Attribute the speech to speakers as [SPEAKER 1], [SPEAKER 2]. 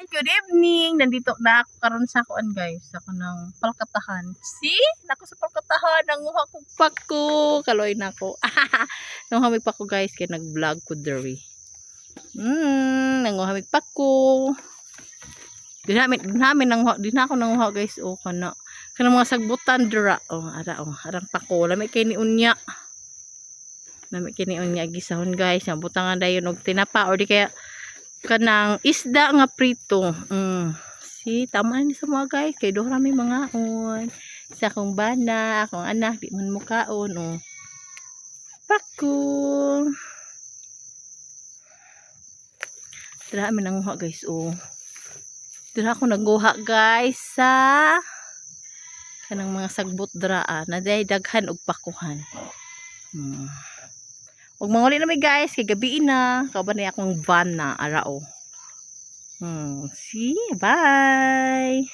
[SPEAKER 1] good evening. Nandito na ako karon sa kuan guys. Ako ng palkatahan. See? Nako sa palkatahan. Nanguha ko pako. Kaloy na ko. Nanguha mi pako guys. Kaya nag-vlog ko diri. Nanguha mi pako. Di na ako nanguha guys. Oh, kana mga sagbutan dira. Oh, arang pako. Lami kay ni unya. Lami kay ni unya gisahon guys. Butangan dayon og tinapa or di kaya kanang isda nga prito. Si tama ni sa mga guys kay do rami mga on sa akong bana, akong anak di man mukaon oh. Pako. Dira mi nanguha guys oh. Dira ako naguha guys sa kanang mga sagbot dira na daghan og pakuhan. Ug manguli na mi guys kay gabi na kauban na akong van na arao. See, bye.